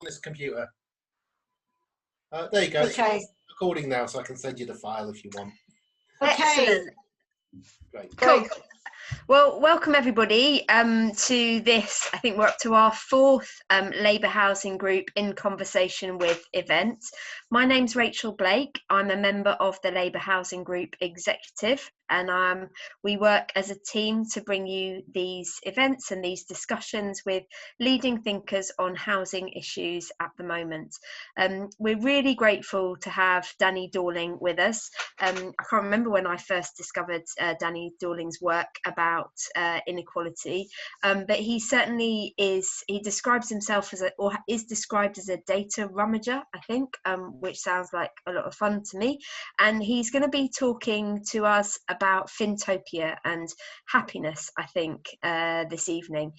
this computer. There you go. Okay. It's recording now, so I can send you the file if you want. Okay. Excellent. Great. Cool. Well, welcome everybody to this. I think we're up to our fourth Labour Housing Group in Conversation with event. My name's Rachel Blake. I'm a member of the Labour Housing Group Executive, and we work as a team to bring you these events and these discussions with leading thinkers on housing issues at the moment. We're really grateful to have Danny Dorling with us. I can't remember when I first discovered Danny Dorling's work about inequality, but he certainly is. He describes himself as is described as a data rummager, I think, which sounds like a lot of fun to me. And he's going to be talking to us about Finntopia and happiness, I think, this evening.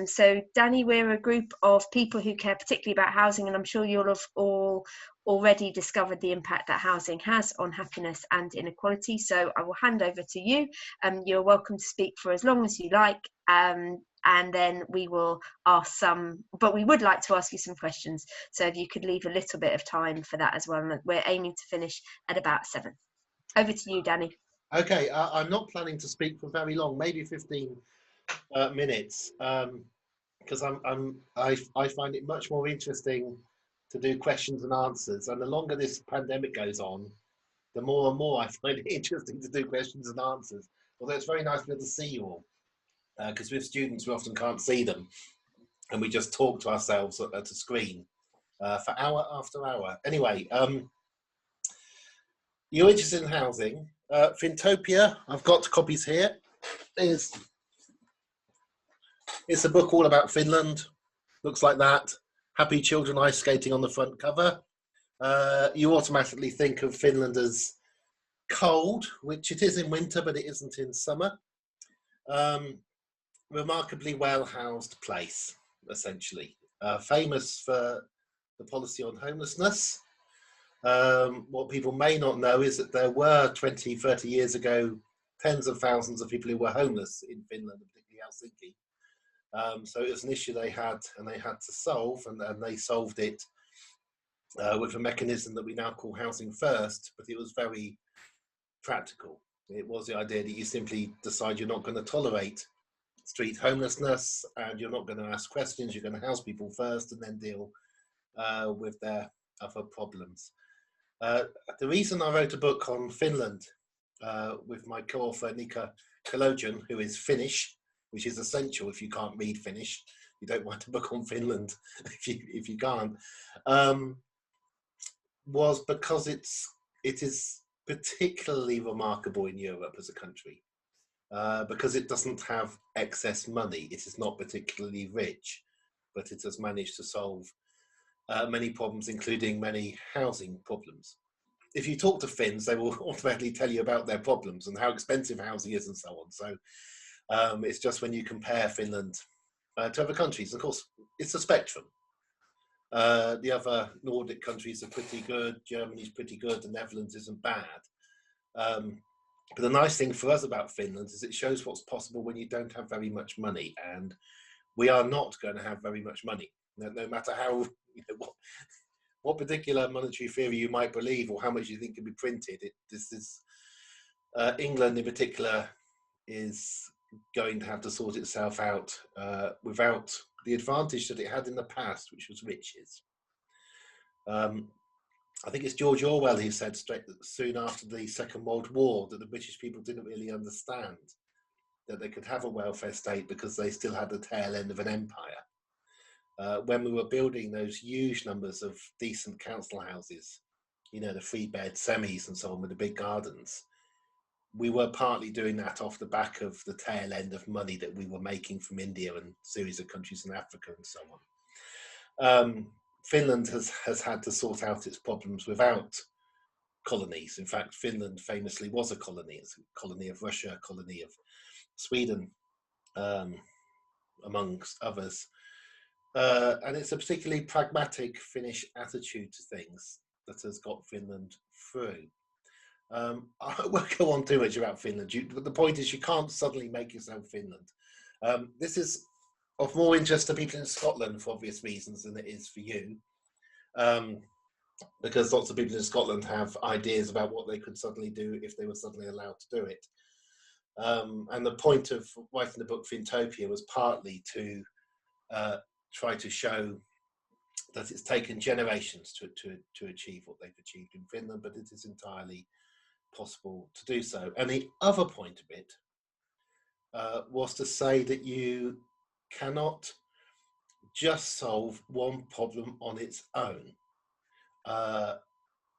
So, Danny, we're a group of people who care particularly about housing, and I'm sure you'll have all already discovered the impact that housing has on happiness and inequality. So I will hand over to you. You're welcome to speak for as long as you like, and then we will ask but we would like to ask you some questions. So if you could leave a little bit of time for that as well. We're aiming to finish at about 7. Over to you, Danny. Okay, I'm not planning to speak for very long, maybe 15 minutes, because I find it much more interesting to do questions and answers, and the longer this pandemic goes on, the more and more I find it interesting to do questions and answers. Although it's very nice to be able to see you all, because with students we often can't see them, and we just talk to ourselves at a screen for hour after hour. Anyway, you're interested in housing. Finntopia, I've got copies here. It's a book all about Finland. Looks like that. Happy children ice skating on the front cover. You automatically think of Finland as cold, which it is in winter, but it isn't in summer. Remarkably well-housed place, essentially. Famous for the policy on homelessness. What people may not know is that there were 20, 30 years ago, tens of thousands of people who were homeless in Finland, particularly Helsinki. So it was an issue they had to solve, and they solved it with a mechanism that we now call Housing First, but it was very practical. It was the idea that you simply decide you're not going to tolerate street homelessness, and you're not going to ask questions, you're going to house people first and then deal with their other problems. The reason I wrote a book on Finland with my co-author Annika Koljonen, who is Finnish, which is essential if you can't read Finnish. You don't write a book on Finland if you can't. Was because it is particularly remarkable in Europe as a country, because it doesn't have excess money. It is not particularly rich, but it has managed to solve many problems, including many housing problems. If you talk to Finns, they will automatically tell you about their problems and how expensive housing is and so on. So it's just when you compare Finland to other countries, of course, it's a spectrum. The other Nordic countries are pretty good, Germany's pretty good, the Netherlands isn't bad. But the nice thing for us about Finland is it shows what's possible when you don't have very much money, and we are not going to have very much money, no matter how, what particular monetary theory you might believe or how much you think can be printed. England in particular is going to have to sort itself out without the advantage that it had in the past, which was riches. I think it's George Orwell who said soon after the Second World War that the British people didn't really understand that they could have a welfare state because they still had the tail end of an empire. When we were building those huge numbers of decent council houses, the 3-bed semis and so on with the big gardens, we were partly doing that off the back of the tail end of money that we were making from India and a series of countries in Africa and so on. Finland has had to sort out its problems without colonies. In fact, Finland famously was a colony. It's a colony of Russia, a colony of Sweden, amongst others. And it's a particularly pragmatic Finnish attitude to things that has got Finland through. I won't go on too much about Finland, but the point is you can't suddenly make yourself Finland. This is of more interest to people in Scotland for obvious reasons than it is for you. Because lots of people in Scotland have ideas about what they could suddenly do if they were suddenly allowed to do it. And the point of writing the book Finntopia was partly to try to show that it's taken generations to achieve what they've achieved in Finland, but it is entirely possible to do so. And the other point of it was to say that you cannot just solve one problem on its own.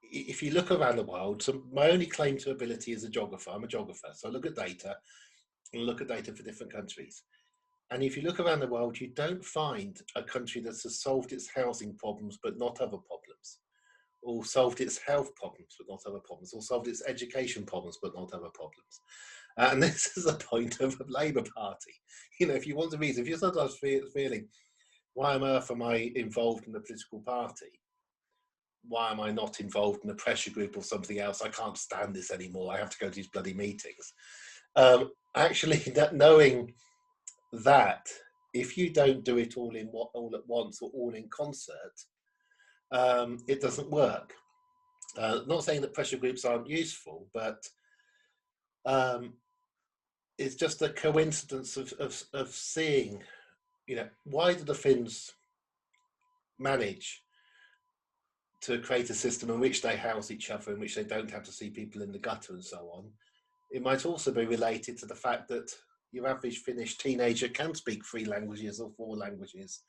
If you look around the world, so my only claim to ability as a geographer, I'm a geographer, so I look at data and look at data for different countries. And if you look around the world, you don't find a country that has solved its housing problems but not other problems, or solved its health problems but not other problems, or solved its education problems but not other problems. And this is the point of a Labour Party. You know, if you want to reason, if you're sometimes feeling, why on earth am I involved in a political party? Why am I not involved in a pressure group or something else? I can't stand this anymore. I have to go to these bloody meetings. Actually, knowing that if you don't do it all at once or all in concert, it doesn't work. Not saying that pressure groups aren't useful, but it's just a coincidence of seeing, you know, why do the Finns manage to create a system in which they house each other, in which they don't have to see people in the gutter and so on? It might also be related to the fact that your average Finnish teenager can speak 3 languages or 4 languages,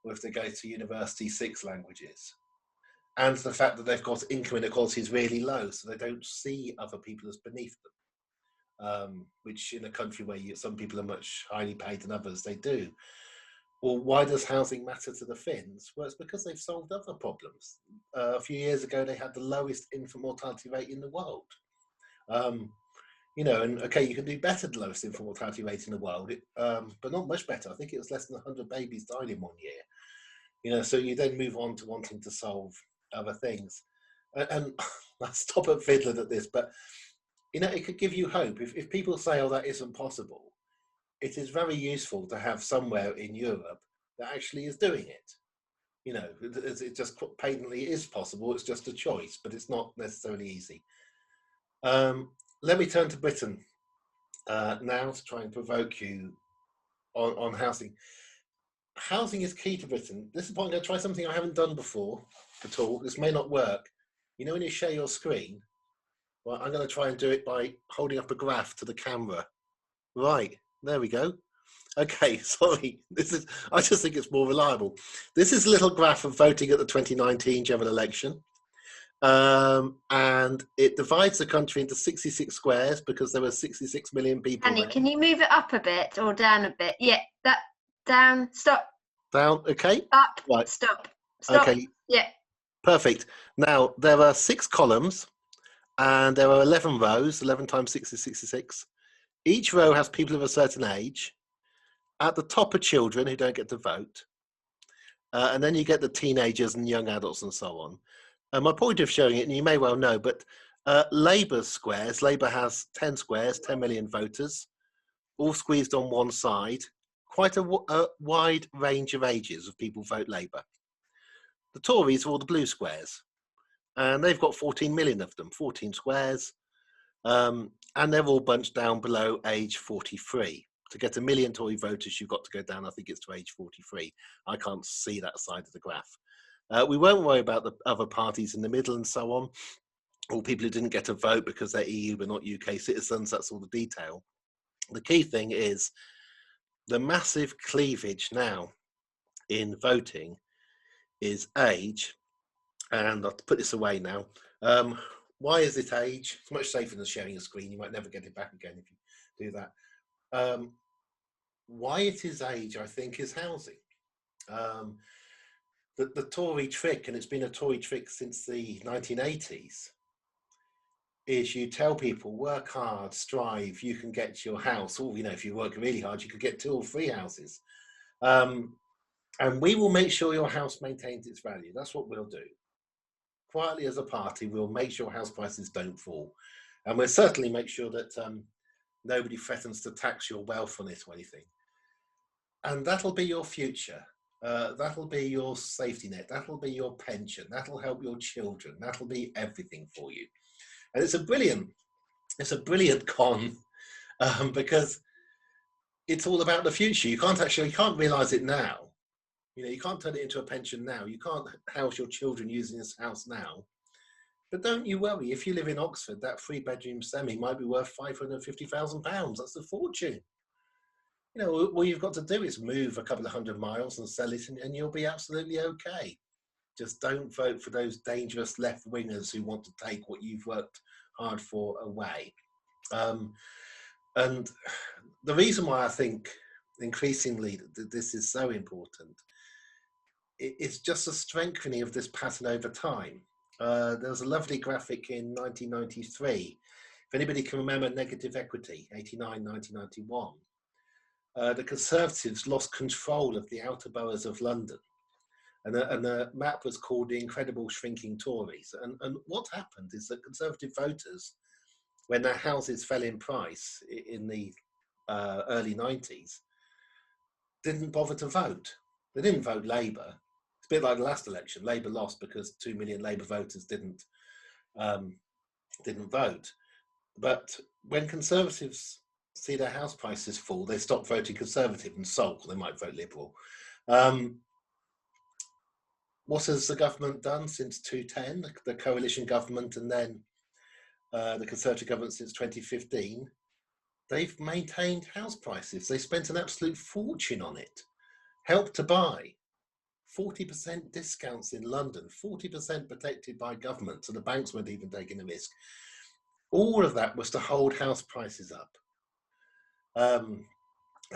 or if they go to university, 6 languages. And the fact that they've got income inequality is really low, so they don't see other people as beneath them, which in a country where some people are much highly paid than others, they do. Well, why does housing matter to the Finns? Well, it's because they've solved other problems. A few years ago, they had the lowest infant mortality rate in the world. You know, and okay, you can do better than the lowest infant mortality rate in the world, but not much better. I think it was less than 100 babies died in 1 year. You know, so you then move on to wanting to solve other things. And I'll stop at Finland at this, but, you know, it could give you hope. If people say, oh, that isn't possible, it is very useful to have somewhere in Europe that actually is doing it. You know, it just patently is possible. It's just a choice, but it's not necessarily easy. Let me turn to Britain now to try and provoke you on housing. Housing is key to Britain. This is why I'm going to try something I haven't done before at all. This may not work. You know when you share your screen? Well, I'm going to try and do it by holding up a graph to the camera. Right, there we go. Okay, sorry. I just think it's more reliable. This is a little graph of voting at the 2019 general election. And it divides the country into 66 squares because there were 66 million people. Danny, can you move it up a bit or down a bit? Yeah, that down, stop. Down, okay. Up, right. Stop. Okay. Yeah. Perfect. Now, there are 6 columns and there are 11 rows, 11 times 6 is 66. Each row has people of a certain age. At the top are children who don't get to vote. And then you get the teenagers and young adults and so on. My point of showing it, and you may well know, but Labour's squares, Labour has 10 squares, 10 million voters, all squeezed on one side. Quite a wide range of ages of people vote Labour. The Tories are all the blue squares, and they've got 14 million of them, 14 squares, and they're all bunched down below age 43. To get 1 million Tory voters, you've got to go down, I think it's to age 43. I can't see that side of the graph. We won't worry about the other parties in the middle and so on, or people who didn't get a vote because they're EU but not UK citizens. That's all the detail. The key thing is the massive cleavage now in voting is age, and I'll put this away now. Why is it age? It's much safer than sharing a screen. You might never get it back again if you do that. Why it is age, I think, is housing. The Tory trick, and it's been a Tory trick since the 1980s, is you tell people, work hard, strive, you can get your house, or, you know, if you work really hard, you could get 2 or 3 houses. And we will make sure your house maintains its value. That's what we'll do. Quietly as a party, we'll make sure house prices don't fall. And we'll certainly make sure that nobody threatens to tax your wealth on it or anything. And that'll be your future. That'll be your safety net. That'll be your pension. That'll help your children. That'll be everything for you. And it's a brilliant con, because it's all about the future. You can't realize it now. You know, you can't turn it into a pension now. You can't house your children using this house now. But don't you worry. If you live in Oxford, that 3-bedroom semi might be worth £550,000. That's a fortune. You know, all you've got to do is move a couple of 100 miles and sell it, and you'll be absolutely okay. Just don't vote for those dangerous left wingers who want to take what you've worked hard for away. And the reason why I think increasingly that this is so important, it's just a strengthening of this pattern over time. There was a lovely graphic in 1993. If anybody can remember negative equity, 89, 1991, the Conservatives lost control of the outer boroughs of London. And the map was called The Incredible Shrinking Tories. And what happened is that Conservative voters, when their houses fell in price in the early 90s, didn't bother to vote. They didn't vote Labour. It's a bit like the last election. Labour lost because 2 million Labour voters didn't vote. But when Conservatives see their house prices fall, they stop voting Conservative and sulk. They might vote Liberal. What has the government done since 2010, the coalition government, and then the Conservative government since 2015? They've maintained house prices. They spent an absolute fortune on it. Help to Buy, 40% discounts in London, 40% protected by government, so the banks weren't even taking the risk. All of that was to hold house prices up. And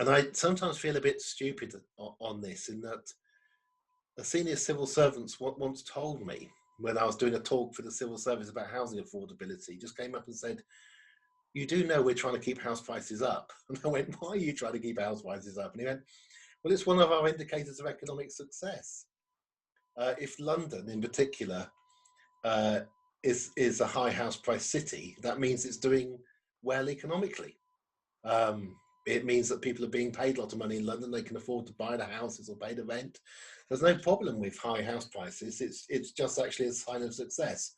I sometimes feel a bit stupid on this, in that a senior civil servant once told me, when I was doing a talk for the civil service about housing affordability, just came up and said, "You do know we're trying to keep house prices up." And I went, "Why are you trying to keep house prices up?" And he went, "Well, it's one of our indicators of economic success. If London in particular is a high house price city, that means it's doing well economically. It means that people are being paid a lot of money in London. They can afford to buy the houses or pay the rent. There's no problem with high house prices. It's just actually a sign of success."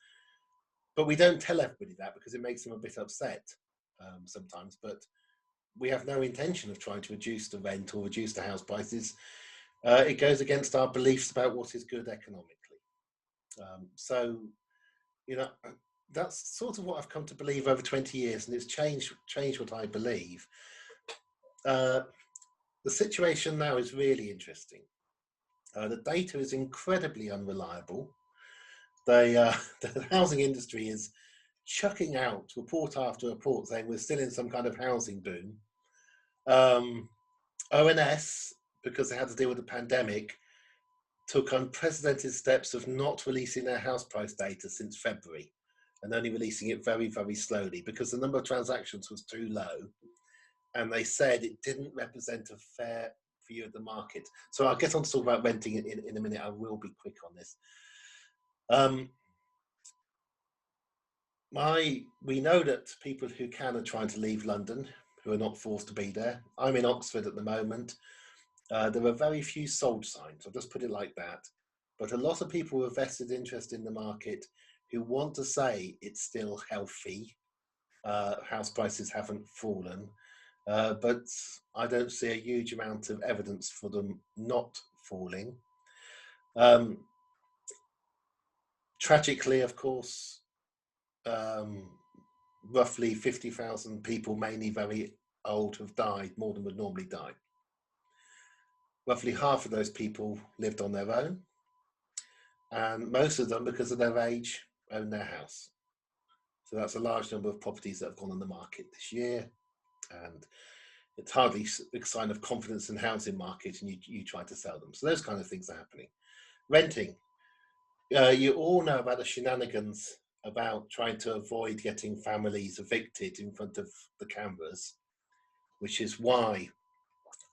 But we don't tell everybody that because it makes them a bit upset sometimes. But we have no intention of trying to reduce the rent or reduce the house prices. It goes against our beliefs about what is good economically. So, you know, that's sort of what I've come to believe over 20 years, and it's changed what I believe. The situation now is really interesting. The data is incredibly unreliable. The housing industry is chucking out report after report saying we're still in some kind of housing boom. ONS, because they had to deal with the pandemic, took unprecedented steps of not releasing their house price data since February, and only releasing it very, very slowly because the number of transactions was too low. And they said it didn't represent a fair view of the market. So I'll get on to talk about renting in a minute. I will be quick on this. We know that people who can are trying to leave London, who are not forced to be there. I'm in Oxford at the moment. There are very few sold signs, I'll just put it like that. But a lot of people with vested interest in the market who want to say it's still healthy. House prices haven't fallen. But I don't see a huge amount of evidence for them not falling. Tragically, of course, roughly 50,000 people, mainly very old, have died, more than would normally die. Roughly half of those people lived on their own, and most of them, because of their age, own their house. So that's a large number of properties that have gone on the market this year, and it's hardly a sign of confidence in the housing market, and you try to sell them. So those kind of things are happening. Renting. You all know about the shenanigans about trying to avoid getting families evicted in front of the cameras, which is why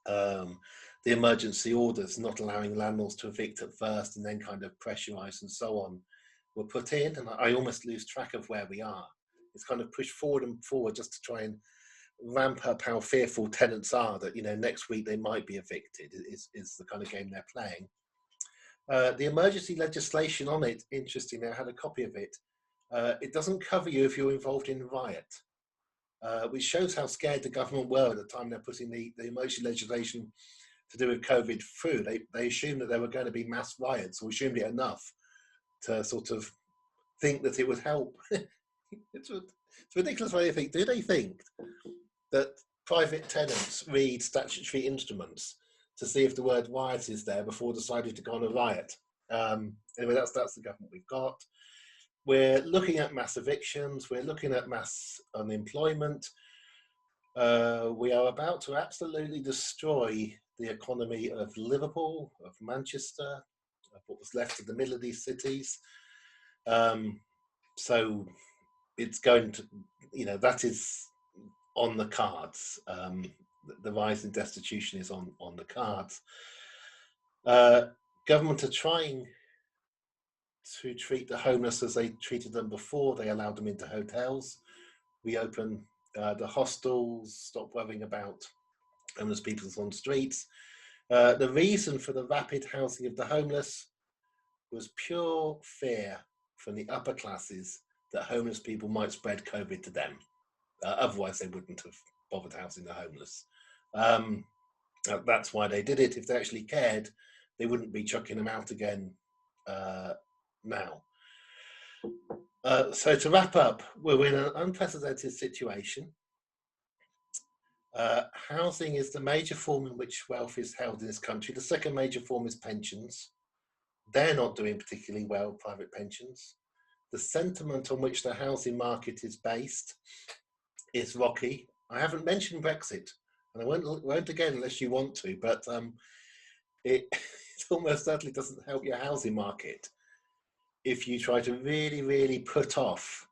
the emergency orders not allowing landlords to evict at first and then kind of pressurise and so on were put in. And I almost lose track of where we are. It's kind of pushed forward and forward just to try and ramp up how fearful tenants are that, you know, next week they might be evicted is the kind of game they're playing. The emergency legislation on it, interestingly, I had a copy of it. It doesn't cover you if you're involved in a riot, which shows how scared the government were at the time they're putting the emergency legislation to do with COVID through. They assumed that there were going to be mass riots, or assumed it enough to sort of think that it would help. It's ridiculous what they think. Do they think that private tenants read statutory instruments to see if the word riot is there before deciding to go on a riot? Anyway, that's the government we've got. We're looking at mass evictions. We're looking at mass unemployment. We are about to absolutely destroy the economy of Liverpool, of Manchester, of what was left of the middle of these cities. So it's going to, you know, that is on the cards. The rise in destitution is on the cards. Government are trying to treat the homeless as they treated them before. They allowed them into hotels, reopen the hostels, stop worrying about homeless people on streets. The reason for the rapid housing of the homeless was pure fear from the upper classes that homeless people might spread COVID to them. Otherwise, they wouldn't have bothered housing the homeless. That's why they did it. If they actually cared, they wouldn't be chucking them out again now. So to wrap up, we're in an unprecedented situation. Housing is the major form in which wealth is held in this country. The second major form is pensions. They're not doing particularly well, private pensions. The sentiment on which the housing market is based is rocky. I haven't mentioned Brexit, and I won't again unless you want to, but it almost certainly doesn't help your housing market if you try to really, really put off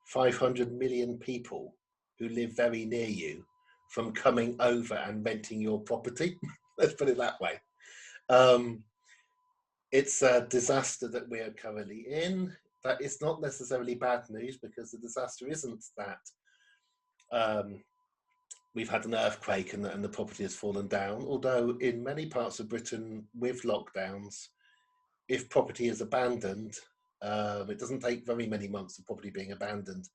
500 million people who live very near you from coming over and renting your property. Let's put it that way. It's a disaster that we are currently in. That is not necessarily bad news, because the disaster isn't that we've had an earthquake and the property has fallen down, although in many parts of Britain with lockdowns, if property is abandoned, it doesn't take very many months of property being abandoned,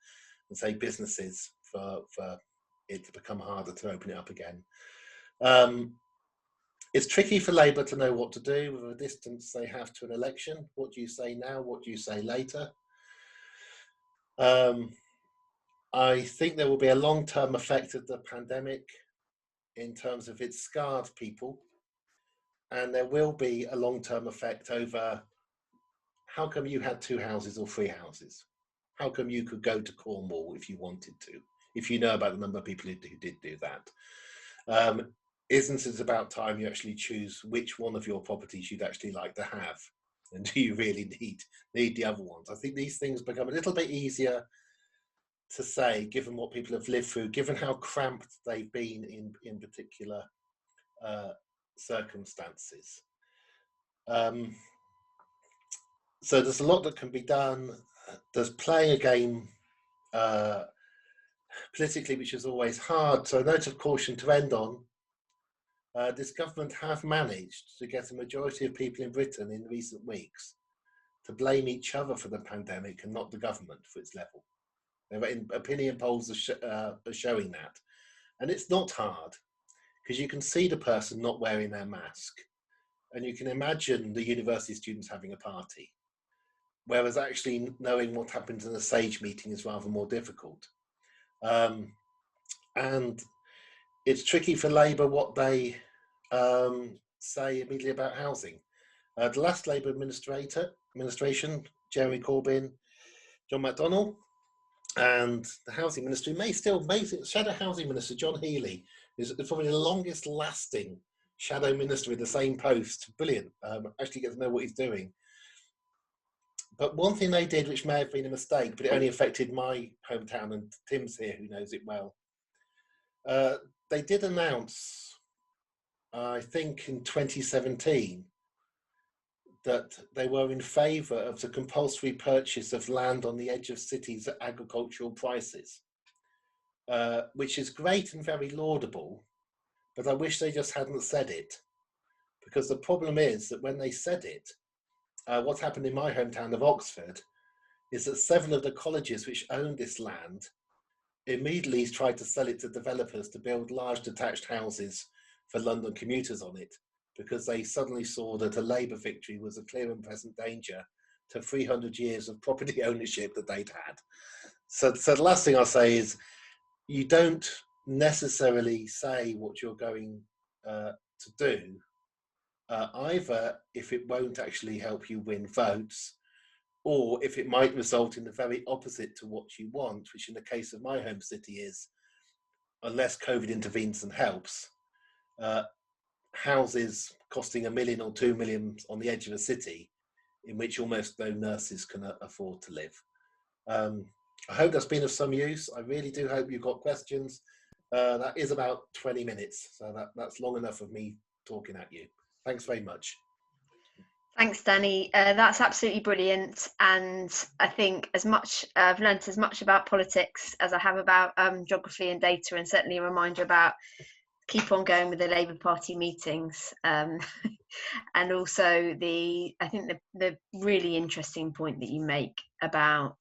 and say businesses, for it to become harder to open it up again. It's tricky for Labour to know what to do with the distance they have to an election. What do you say now? What do you say later? I think there will be a long-term effect of the pandemic in terms of it's scarred people, and there will be a long-term effect over how come you had 2 houses or 3 houses? How come you could go to Cornwall if you wanted to, if you know about the number of people who did do that? Isn't it about time you actually choose which one of your properties you'd actually like to have? And do you really need the other ones? I think these things become a little bit easier to say, given what people have lived through, given how cramped they've been in particular circumstances. So there's a lot that can be done. There's playing a game politically, which is always hard. So a note of caution to end on. This government have managed to get a majority of people in Britain in recent weeks to blame each other for the pandemic and not the government for its level. Opinion polls are showing that. And it's not hard, because you can see the person not wearing their mask, and you can imagine the university students having a party, whereas actually knowing what happens in a SAGE meeting is rather more difficult. And it's tricky for Labour what they say immediately about housing. The last Labour administration, Jeremy Corbyn, John McDonnell, and the housing ministry shadow housing minister John Healey is probably the longest lasting shadow minister in the same post. Brilliant. Actually get to know what he's doing. But one thing they did, which may have been a mistake, but it only affected my hometown, and Tim's here who knows it well. They did announce, I think in 2017, that they were in favour of the compulsory purchase of land on the edge of cities at agricultural prices. which is great and very laudable, but I wish they just hadn't said it. Because the problem is that when they said it, what happened in my hometown of Oxford is that several of the colleges which owned this land immediately tried to sell it to developers to build large detached houses for London commuters on it, because they suddenly saw that a Labour victory was a clear and present danger to 300 years of property ownership that they'd had. So the last thing I'll say is, you don't necessarily say what you're going to do, either if it won't actually help you win votes, or if it might result in the very opposite to what you want, which in the case of my home city is, unless COVID intervenes and helps, houses costing $1 million or $2 million on the edge of a city in which almost no nurses can afford to live. I hope that's been of some use. I really do hope you've got questions. That is about 20 minutes, so that's long enough of me talking at you. Thanks very much. Thanks, Danny. That's absolutely brilliant. And I think I've learnt as much about politics as I have about geography and data, and certainly a reminder about keep on going with the Labour Party meetings. And also I think the really interesting point that you make about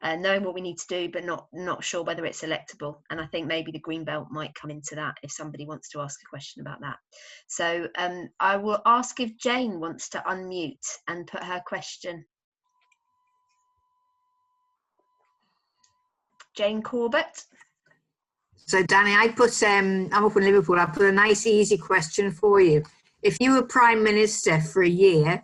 knowing what we need to do, but not sure whether it's electable. And I think maybe the green belt might come into that if somebody wants to ask a question about that. So I will ask if Jane wants to unmute and put her question. Jane Corbett. So Danny, I'm up in Liverpool. I put a nice easy question for you. If you were Prime Minister for a year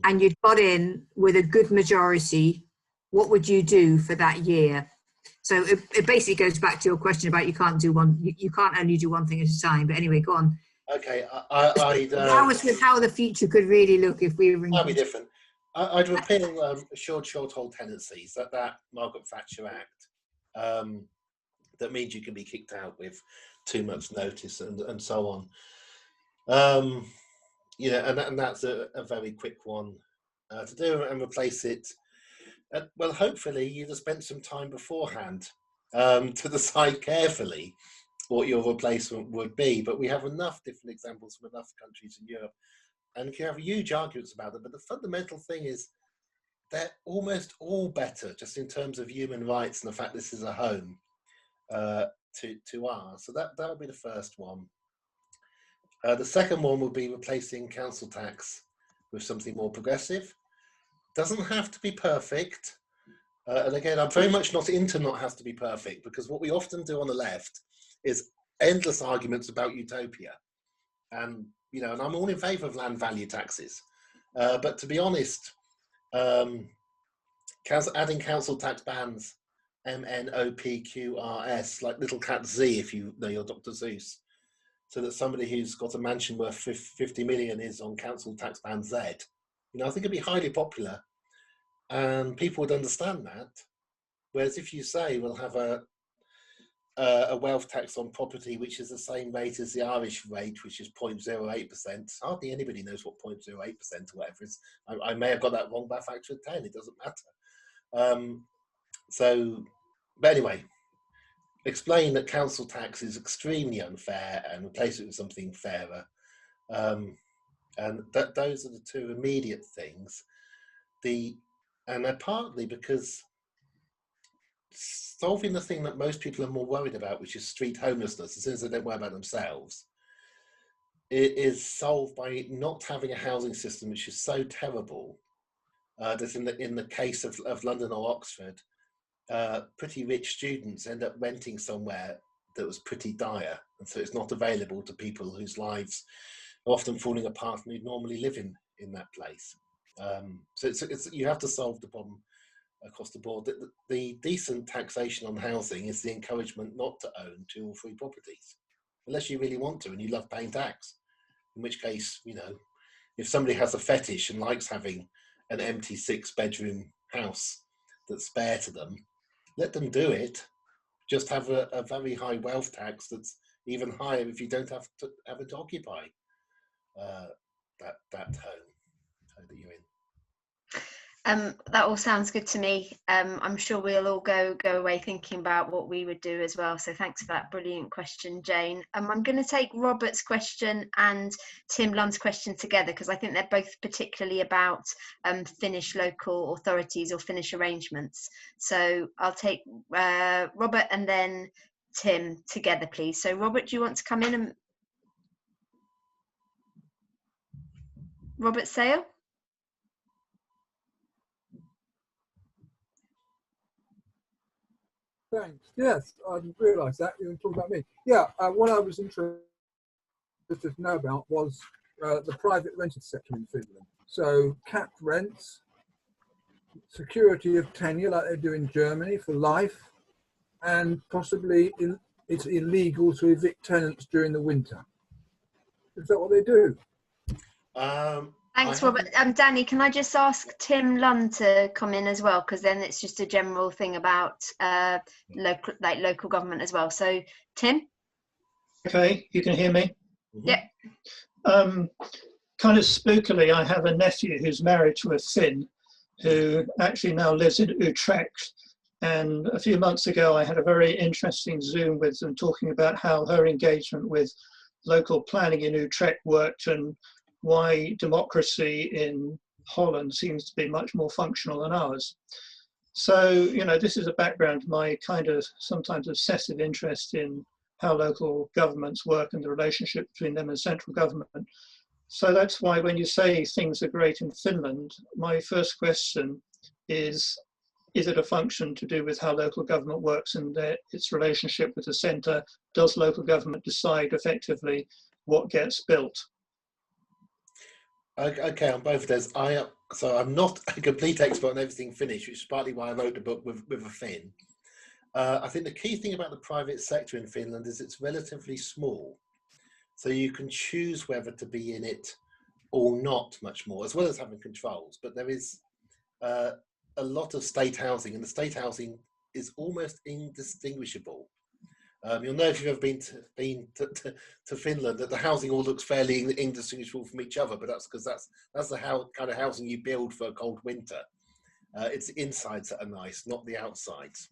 and you'd got in with a good majority, what would you do for that year? So it basically goes back to your question about you can't only do one thing at a time. But anyway, go on. Okay, that was with how the future could really look if we were in. That'd be different. I'd repeal assured short hold tenancies, that Margaret Thatcher Act, that means you can be kicked out with 2 months' notice and so on. And that's a very quick one to do, and replace it. Well, hopefully you'd have spent some time beforehand to decide carefully what your replacement would be. But we have enough different examples from enough countries in Europe, and you can have huge arguments about them. But the fundamental thing is they're almost all better, just in terms of human rights and the fact this is a home to ours. So that would be the first one. The second one would be replacing council tax with something more progressive. Doesn't have to be perfect. And again, I'm very much not into not has to be perfect, because what we often do on the left is endless arguments about utopia. And I'm all in favour of land value taxes. But to be honest, adding council tax bands, MNOPQRS, like little cat Z, if you know your Dr. Seuss, so that somebody who's got a mansion worth 50 million is on council tax band Z. I think it'd be highly popular and people would understand that. Whereas if you say we'll have a wealth tax on property which is the same rate as the Irish rate, which is 0.08%, hardly anybody knows what 0.08% or whatever is. I may have got that wrong by a factor of 10, it doesn't matter. But anyway, explain that council tax is extremely unfair and replace it with something fairer. And those are the two immediate things. And they're partly because solving the thing that most people are more worried about, which is street homelessness, as soon as they don't worry about themselves, it is solved by not having a housing system which is so terrible that in the case of London or Oxford, pretty rich students end up renting somewhere that was pretty dire, and so it's not available to people whose lives are often falling apart and who normally live in that place. So you have to solve the problem across the board. The decent taxation on housing is the encouragement not to own 2 or 3 properties, unless you really want to and you love paying tax. In which case, if somebody has a fetish and likes having an empty 6-bedroom house that's spare to them, let them do it. Just have a very high wealth tax that's even higher if you don't have it to occupy that home that you're in. That all sounds good to me. I'm sure we'll all go away thinking about what we would do as well. So thanks for that brilliant question, Jane. I'm going to take Robert's question and Tim Lund's question together because I think they're both particularly about Finnish local authorities or Finnish arrangements. So I'll take Robert and then Tim together, please. So Robert, do you want to come in? And Robert Sale? Thanks. Yes, I didn't realise that. You were talking about me. Yeah, what I was interested to know about was the private rented sector in Finland. So capped rents, security of tenure like they do in Germany for life, and possibly it's illegal to evict tenants during the winter. Is that what they do? Thanks, Robert. Danny, can I just ask Tim Lund to come in as well? Because then it's just a general thing about local government as well. So, Tim? Okay, you can hear me? Yeah. Kind of spookily, I have a nephew who's married to a Finn who actually now lives in Utrecht. And a few months ago, I had a very interesting Zoom with them talking about how her engagement with local planning in Utrecht worked and why democracy in Holland seems to be much more functional than ours. So, you know, this is a background to my kind of sometimes obsessive interest in how local governments work and the relationship between them and central government. So that's why when you say things are great in Finland, my first question is it a function to do with how local government works and its relationship with the centre? Does local government decide effectively what gets built? Okay, on both of those, so I'm not a complete expert on everything Finnish, which is partly why I wrote the book with a Finn. I think the key thing about the private sector in Finland is it's relatively small. So you can choose whether to be in it or not much more, as well as having controls. But there is a lot of state housing, and the state housing is almost indistinguishable. You'll know if you've ever been to Finland that the housing all looks fairly indistinguishable from each other, but that's because that's the kind of housing you build for a cold winter. It's the insides that are nice, not the outsides.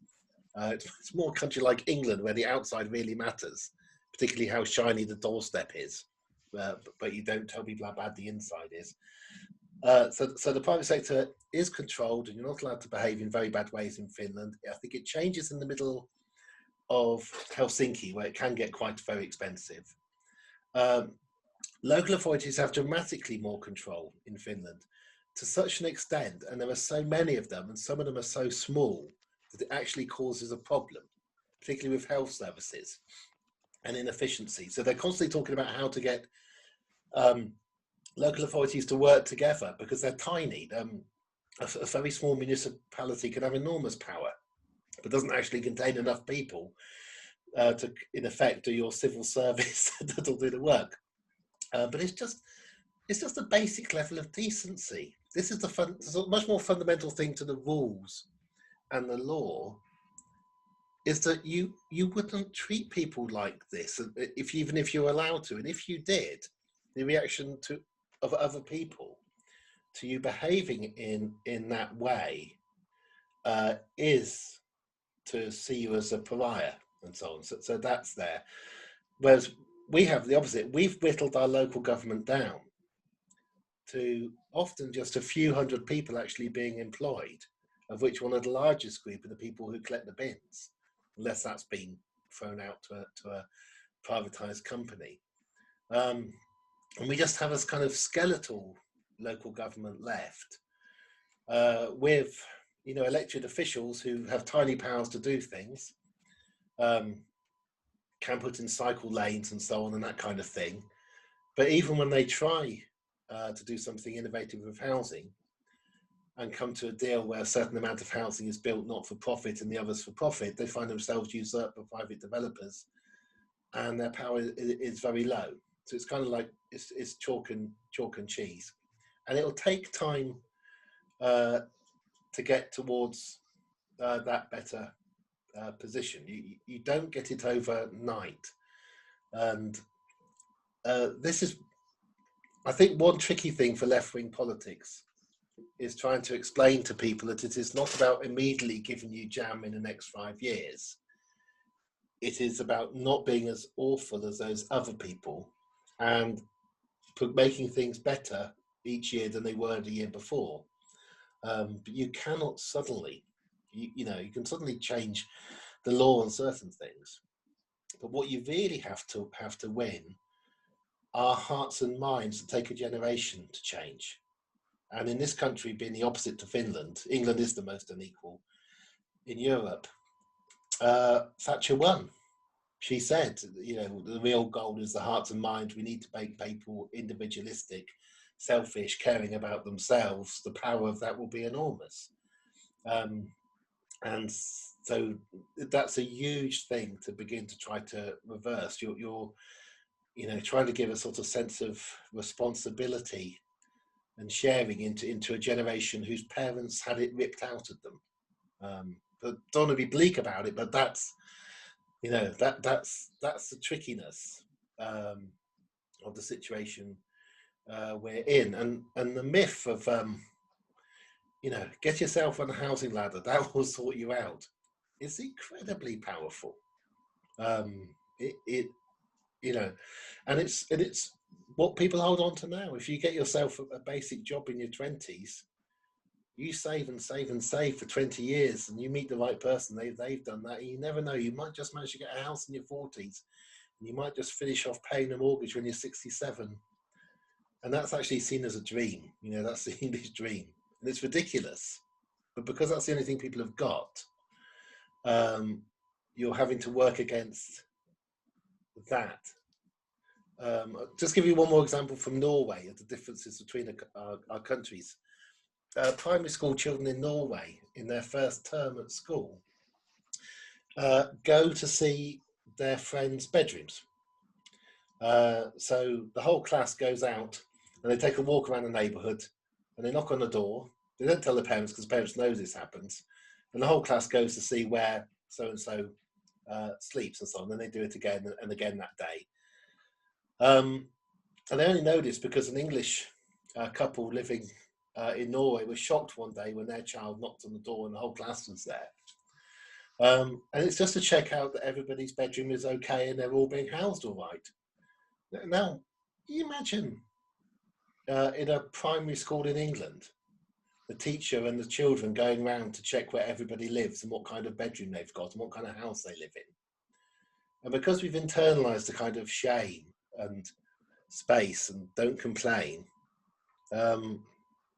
It's more a country like England where the outside really matters, particularly how shiny the doorstep is, but you don't tell people how bad the inside is. So the private sector is controlled, and you're not allowed to behave in very bad ways in Finland. I think it changes in the middle of Helsinki, where it can get quite very expensive. Local authorities have dramatically more control in Finland, to such an extent, and there are so many of them, and some of them are so small, that it actually causes a problem, particularly with health services and inefficiency. So they're constantly talking about how to get local authorities to work together because they're tiny. A very small municipality can have enormous power, but doesn't actually contain enough people to, in effect, do your civil service that'll do the work. But it's just a basic level of decency. This is a much more fundamental thing to the rules and the law, is that you wouldn't treat people like this even if you're allowed to, and if you did, the reaction of other people to you behaving in that way is to see you as a pariah and so on. So that's there. Whereas we have the opposite. We've whittled our local government down to often just a few hundred people actually being employed, of which one of the largest group are the people who collect the bins, unless that's been thrown out to a privatized company. And we just have this kind of skeletal local government left with, elected officials who have tiny powers to do things, can put in cycle lanes and so on and that kind of thing. But even when they try to do something innovative with housing and come to a deal where a certain amount of housing is built not for profit and the others for profit, they find themselves usurped by private developers, and their power is very low. So it's kind of like it's chalk and cheese, and it'll take time to get towards that better position. You don't get it overnight, and this is, I think, one tricky thing for left-wing politics is trying to explain to people that it is not about immediately giving you jam in the next 5 years. It is about not being as awful as those other people and making things better each year than they were the year before. But you cannot suddenly, you can suddenly change the law on certain things. But what you really have to win are hearts and minds to take a generation to change. And in this country, being the opposite to Finland, England is the most unequal in Europe. Thatcher won. She said, the real goal is the hearts and minds. We need to make people individualistic, selfish, caring about themselves. The power of that will be enormous. And so that's a huge thing to begin to try to reverse. You're trying to give a sort of sense of responsibility and sharing into a generation whose parents had it ripped out of them. But don't want to be bleak about it, but that's the trickiness of the situation we're in, and the myth of get yourself on the housing ladder, that will sort you out. It's incredibly powerful. And it's what people hold on to now. If you get yourself a basic job in your 20s, you save and save and save for 20 years, and you meet the right person. They've done that. You never know. You might just manage to get a house in your 40s, and you might just finish off paying a mortgage when you're 67. And that's actually seen as a dream. That's the English dream. And it's ridiculous. But because that's the only thing people have got, you're having to work against that. Just give you one more example from Norway of the differences between our countries. Primary school children in Norway, in their first term at school, go to see their friends' bedrooms. So the whole class goes out and they take a walk around the neighbourhood and they knock on the door. They don't tell the parents because the parents know this happens. And the whole class goes to see where so-and-so sleeps and so on. And they do it again and again that day. And they only know this because an English couple living in Norway was shocked one day when their child knocked on the door and the whole class was there. And it's just to check out that everybody's bedroom is okay and they're all being housed all right. Now, you imagine in a primary school in England, the teacher and the children going around to check where everybody lives and what kind of bedroom they've got and what kind of house they live in. And because we've internalized the kind of shame and space and don't complain,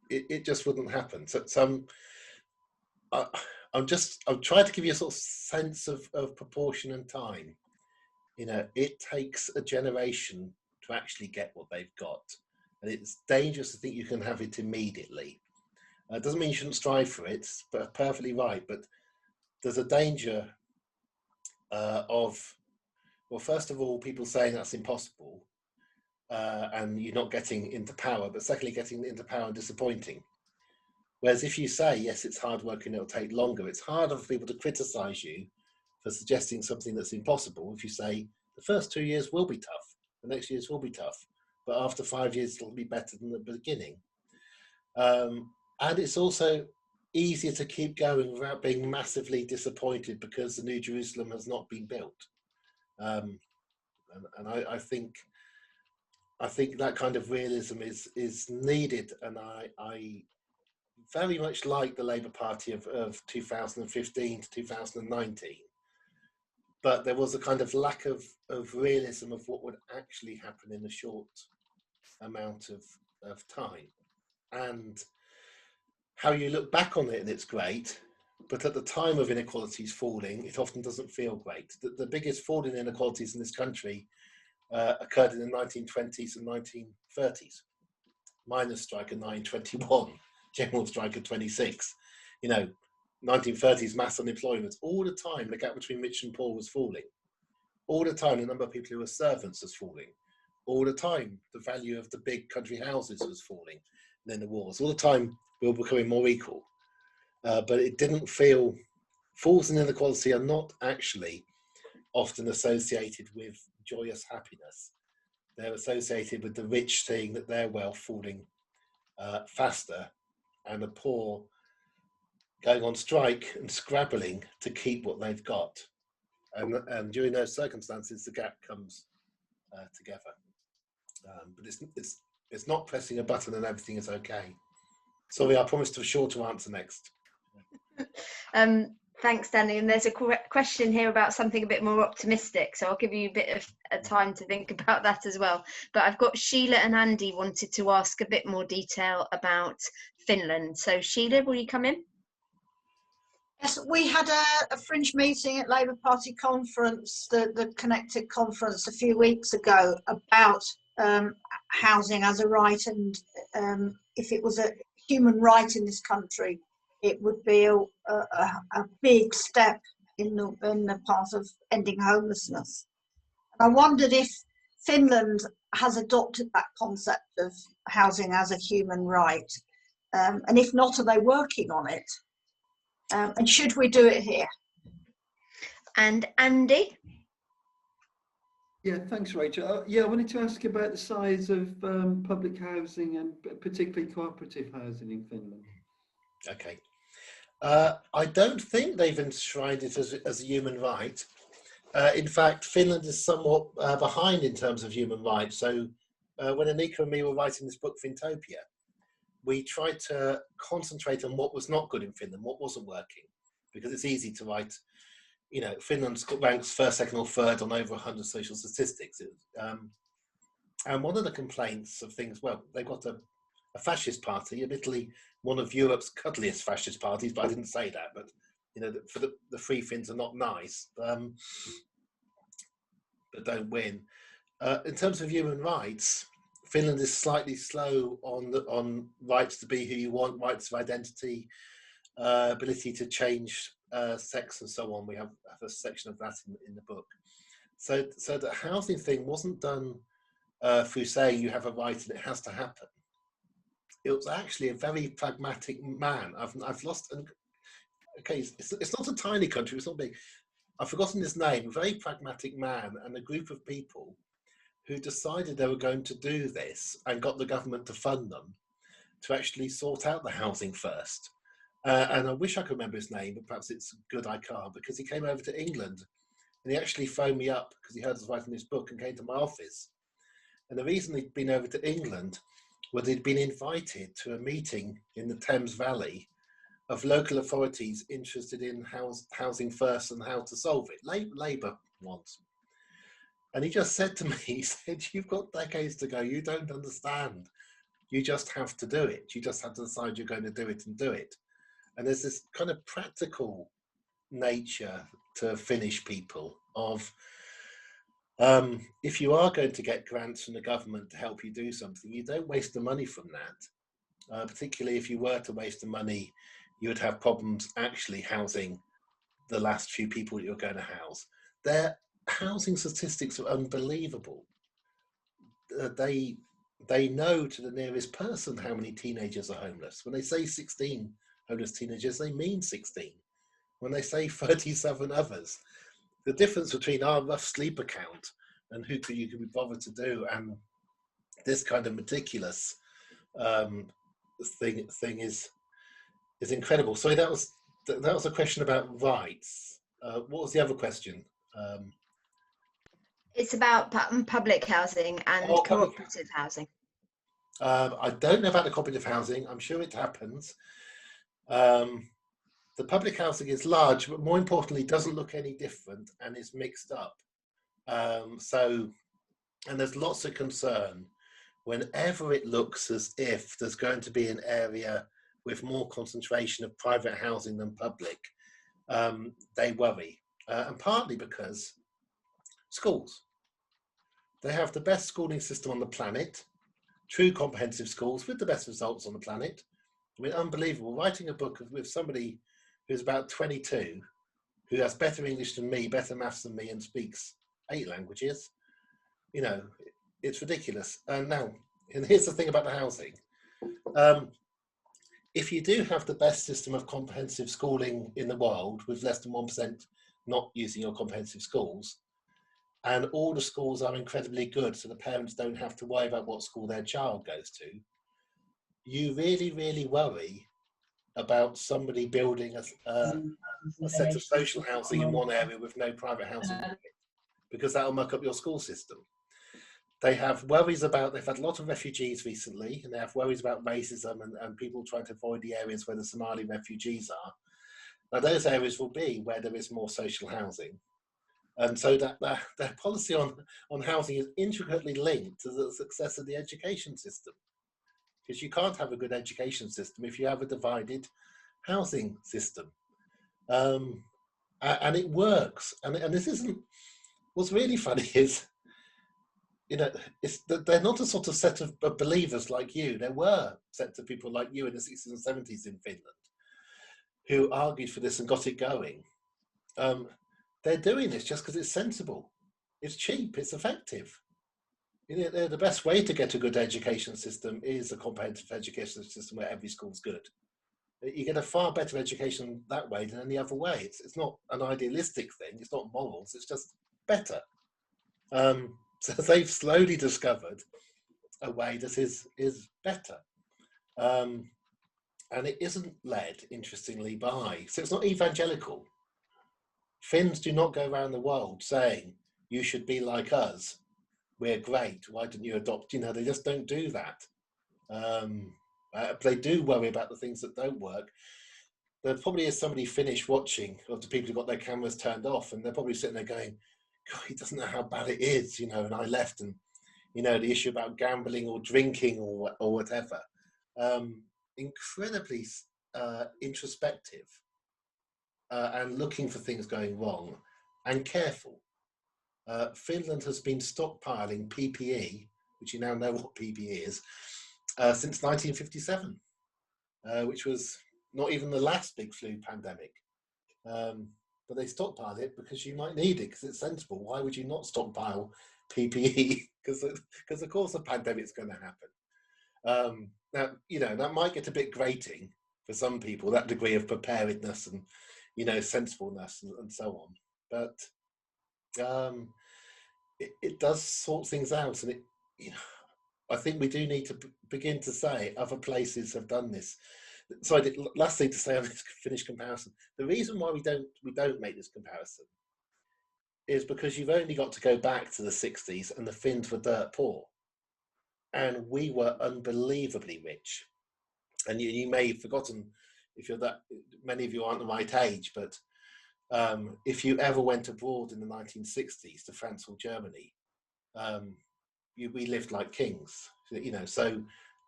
it just wouldn't happen. So I'm trying to give you a sort of sense of proportion and time. It takes a generation to actually get what they've got, and it's dangerous to think you can have it immediately. It doesn't mean you shouldn't strive for it, but perfectly right. But there's a danger of, well, first of all, people saying that's impossible, and you're not getting into power, but secondly, getting into power and disappointing. Whereas if you say, yes, it's hard work and it'll take longer, it's harder for people to criticize you for suggesting something that's impossible. If you say, the first 2 years will be tough, the next years will be tough, but after 5 years, it'll be better than the beginning. And it's also easier to keep going without being massively disappointed because the New Jerusalem has not been built. And I think that kind of realism is needed, and I very much like the Labour Party of 2015 to 2019, but there was a kind of lack of realism of what would actually happen in a short amount of time. And how you look back on it, and it's great, but at the time of inequalities falling, it often doesn't feel great. The biggest fall in inequalities in this country occurred in the 1920s and 1930s. Miners' strike in 1921, general strike in 26. 1930s mass unemployment. All the time, the gap between rich and poor was falling. All the time, the number of people who were servants was falling. All the time, the value of the big country houses was falling. And then the wars. All the time, we were becoming more equal. But it didn't feel... Falls in inequality are not actually often associated with joyous happiness. They're associated with the rich seeing that their wealth falling faster and the poor going on strike and scrabbling to keep what they've got. And during those circumstances, the gap comes together. But it's not pressing a button and everything is okay. Sorry, I promised to a shorter answer next. Thanks, Danny. And there's a question here about something a bit more optimistic, so I'll give you a bit of a time to think about that as well. But I've got Sheila and Andy wanted to ask a bit more detail about Finland. So Sheila, will you come in? Yes, we had a fringe meeting at Labour Party conference, the Connected conference a few weeks ago, about housing as a right, and if it was a human right in this country, it would be a big step in the path of ending homelessness. And I wondered if Finland has adopted that concept of housing as a human right, and if not, are they working on it? And should we do it here? And Andy? Yeah, thanks, Rachel. Yeah, I wanted to ask about the size of public housing and particularly cooperative housing in Finland. Okay. I don't think they've enshrined it as a human right. In fact, Finland is somewhat behind in terms of human rights. So when Annika and me were writing this book, Finntopia, we tried to concentrate on what was not good in Finland, what wasn't working, because it's easy to write, you know, Finland ranks first, second or third on over 100 social statistics. And one of the complaints of things, well, they've got a fascist party, admittedly one of Europe's cuddliest fascist parties, but I didn't say that, but, you know, for the Free Finns are not nice, but don't win. In terms of human rights, Finland is slightly slow on rights to be who you want, rights of identity, ability to change sex and so on. We have a section of that in the book. So the housing thing wasn't done through saying you have a right and it has to happen. It was actually a very pragmatic man. I've lost. Okay, it's not a tiny country. It's not big. I've forgotten his name. A very pragmatic man and a group of people who decided they were going to do this and got the government to fund them to actually sort out the housing first. And I wish I could remember his name, but perhaps it's good I can't, because he came over to England and he actually phoned me up because he heard us writing this book and came to my office. And the reason he'd been over to England was he'd been invited to a meeting in the Thames Valley of local authorities interested in housing first and how to solve it. Labour wants. And he just said to me, he said, you've got decades to go, you don't understand. You just have to do it. You just have to decide you're going to do it and do it. And there's this kind of practical nature to Finnish people of, if you are going to get grants from the government to help you do something, you don't waste the money from that. Particularly if you were to waste the money, you would have problems actually housing the last few people that you're going to house. Their housing statistics are unbelievable. They know to the nearest person how many teenagers are homeless. When they say 16 homeless teenagers, they mean 16. When they say 37 others, the difference between our rough sleeper count and who you can be bothered to do and this kind of meticulous thing is incredible. So that was a question about rights. What was the other question? It's about public housing and cooperative housing. I don't know about the cooperative housing. I'm sure it happens. The public housing is large, but more importantly, doesn't look any different and is mixed up. And there's lots of concern whenever it looks as if there's going to be an area with more concentration of private housing than public. They worry, and partly because schools. They have the best schooling system on the planet, true comprehensive schools with the best results on the planet. I mean, unbelievable. Writing a book with somebody who's about 22, who has better English than me, better maths than me, and speaks 8 languages, you know, it's ridiculous. And here's the thing about the housing. If you do have the best system of comprehensive schooling in the world, with less than 1% not using your comprehensive schools, and all the schools are incredibly good, so the parents don't have to worry about what school their child goes to, you really, really worry about somebody building a set of social housing in one area with no private housing, because that'll muck up your school system. They have worries about, they've had a lot of refugees recently, and they have worries about racism and people trying to avoid the areas where the Somali refugees are. Now, those areas will be where there is more social housing. And so that their policy on housing is intricately linked to the success of the education system. Because you can't have a good education system if you have a divided housing system. And it works. And this isn't, what's really funny is, it's that they're not a sort of set of believers like you. There were sets of people like you in the 60s and 70s in Finland who argued for this and got it going. They're doing this just because it's sensible. It's cheap, it's effective. The best way to get a good education system is a comprehensive education system where every school's good. You get a far better education that way than any other way. It's not an idealistic thing, it's not morals, it's just better. So they've slowly discovered a way that is better. And it isn't led, interestingly, by, so it's not evangelical. Finns do not go around the world saying, you should be like us, we're great, why didn't you adopt, they just don't do that. They do worry about the things that don't work. There probably is somebody Finnish watching, of the people who got their cameras turned off, and they're probably sitting there going, God, he doesn't know how bad it is, and I left, and, the issue about gambling or drinking or whatever. Incredibly introspective and looking for things going wrong and careful. Finland has been stockpiling PPE, which you now know what PPE is, since 1957, which was not even the last big flu pandemic. But they stockpile it because you might need it, because it's sensible. Why would you not stockpile PPE? Because of course a pandemic's going to happen. Now, that might get a bit grating for some people, that degree of preparedness and, sensibleness and so on. But it does sort things out. And I think we do need to begin to say other places have done this. So last thing to say on this Finnish comparison, the reason why we don't make this comparison is because you've only got to go back to the 60s and the Finns were dirt poor. And we were unbelievably rich. And you may have forgotten, if you're that, many of you aren't the right age, but if you ever went abroad in the 1960s to France or Germany, we lived like kings, so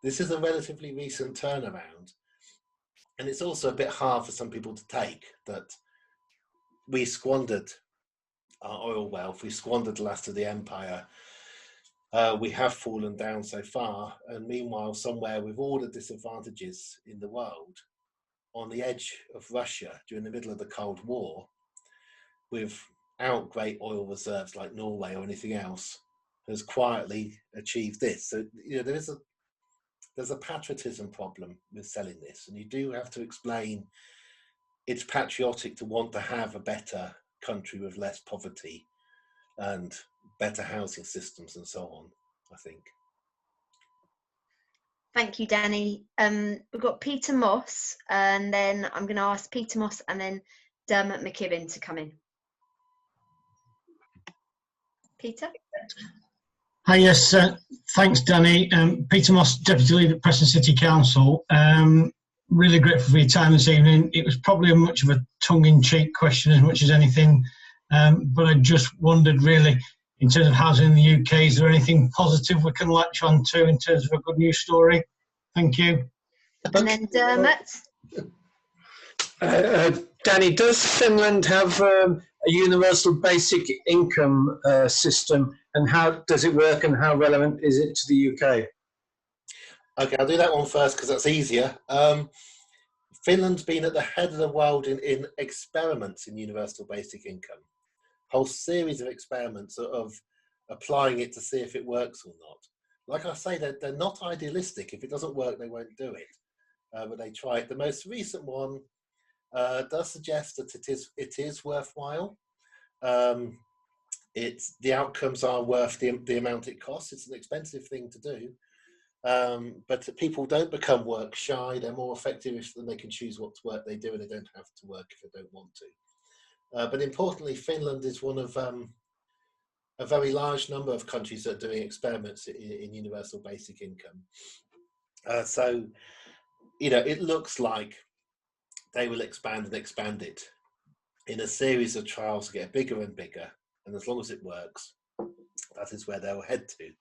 this is a relatively recent turnaround. And it's also a bit hard for some people to take that we squandered our oil wealth, we squandered the last of the empire. We have fallen down so far, and meanwhile, somewhere with all the disadvantages in the world, on the edge of Russia during the middle of the Cold War, without great oil reserves like Norway or anything else, has quietly achieved this. So there's a patriotism problem with selling this, and you do have to explain it's patriotic to want to have a better country with less poverty and better housing systems and so on, I think. Thank you, Danny. We've got Peter Moss, and then I'm going to ask Peter Moss and then Dermot McKibben to come in. Peter? Hi, yes, thanks, Danny. Peter Moss, Deputy Leader at Preston City Council. Really grateful for your time this evening. It was probably much of a tongue-in-cheek question as much as anything, but I just wondered really, in terms of housing in the UK, is there anything positive we can latch on to in terms of a good news story? Thank you. And then Dermot. Danny, does Finland have a universal basic income system, and how does it work, and how relevant is it to the UK? Okay, I'll do that one first because that's easier. Finland's been at the head of the world in experiments in universal basic income. Whole series of experiments of applying it to see if it works or not. Like I say, they're not idealistic. If it doesn't work, they won't do it. But they try it. The most recent one does suggest that it is worthwhile. The outcomes are worth the amount it costs. It's an expensive thing to do, But people don't become work shy. They're more effective if they can choose what work they do, and they don't have to work if they don't want to. But importantly, Finland is one of a very large number of countries that are doing experiments in universal basic income. So, you know, it looks like they will expand and expand it in a series of trials to get bigger and bigger. And as long as it works, that is where they'll head to.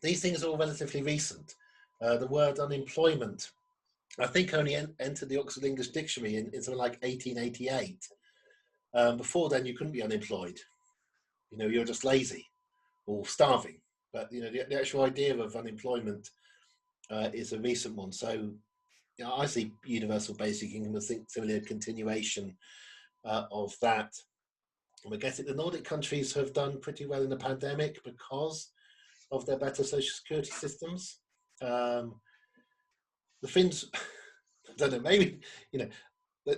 These things are all relatively recent. The word unemployment, I think, only entered the Oxford English Dictionary in something like 1888. Before then, you couldn't be unemployed. You know, you're just lazy or starving. But, you know, the actual idea of unemployment is a recent one. So, you know, I see universal basic income as simply a continuation of that. And I guess the Nordic countries have done pretty well in the pandemic because of their better social security systems. The Finns, I don't know, maybe, you know,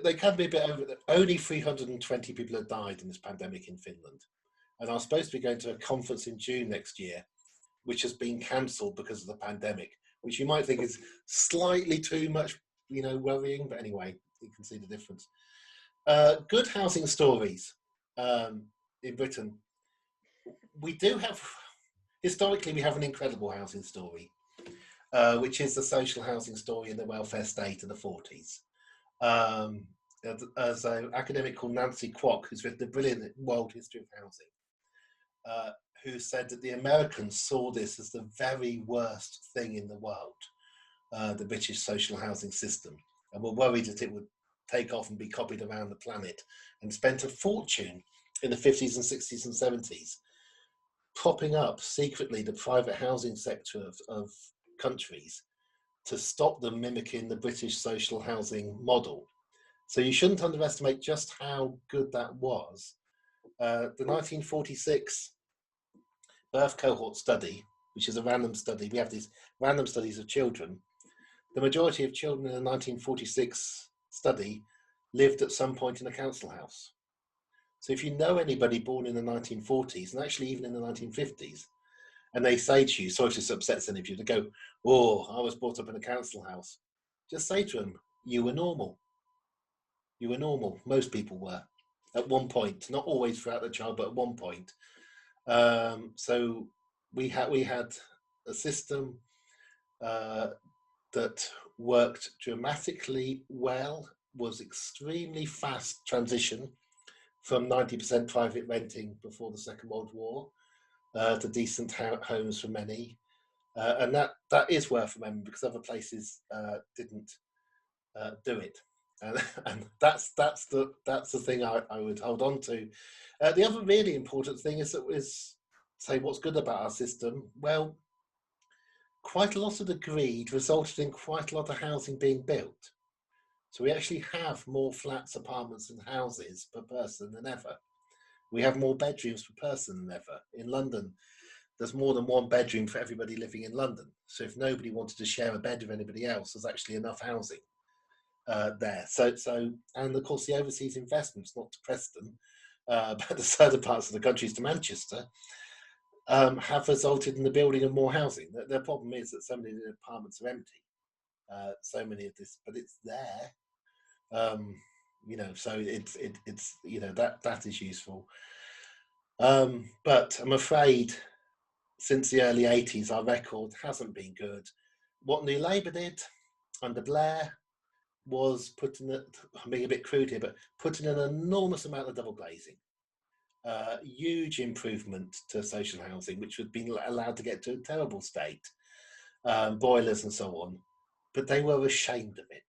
they can be a bit over. Only 320 people have died in this pandemic in Finland. And I'm supposed to be going to a conference in June next year, which has been cancelled because of the pandemic, which you might think is slightly too much, you know, worrying. But anyway, you can see the difference. Good housing stories in Britain. We do have, historically, we have an incredible housing story, which is the social housing story in the welfare state in the 40s. As an academic called Nancy Kwok, who's written a brilliant world history of housing, who said that the Americans saw this as the very worst thing in the world, the British social housing system, and were worried that it would take off and be copied around the planet, and spent a fortune in the 50s and 60s and 70s propping up secretly the private housing sector of countries to stop them mimicking the British social housing model. So you shouldn't underestimate just how good that was. The 1946 birth cohort study, which is a random study, we have these random studies of children. The majority of children in the 1946 study lived at some point in a council house. So if you know anybody born in the 1940s, and actually even in the 1950s, and they say to you, sorry if this upsets any of you, they go, oh, I was brought up in a council house. Just say to them, you were normal. You were normal. Most people were at one point, not always throughout the child, but at one point. So we had a system that worked dramatically well, was extremely fast transition from 90% private renting before the Second World War to decent homes for many. And that is worth remembering because other places didn't do it. And that's the thing I would hold on to. The other really important thing is say what's good about our system. Well, quite a lot of the greed resulted in quite a lot of housing being built. So we actually have more flats, apartments and houses per person than ever. We have more bedrooms per person than ever. In London, there's more than one bedroom for everybody living in London. So if nobody wanted to share a bed with anybody else, there's actually enough housing there. So, and of course the overseas investments, not to Preston, but the southern parts of the countries to Manchester, have resulted in the building of more housing. The problem is that so many of the apartments are empty. So many of this, but it's there. You know, so it's you know that is useful. But I'm afraid since the early 80s, our record hasn't been good. What New Labour did under Blair was I'm being a bit crude here, but putting an enormous amount of double glazing. Huge improvement to social housing, which had been allowed to get to a terrible state, boilers and so on, but they were ashamed of it.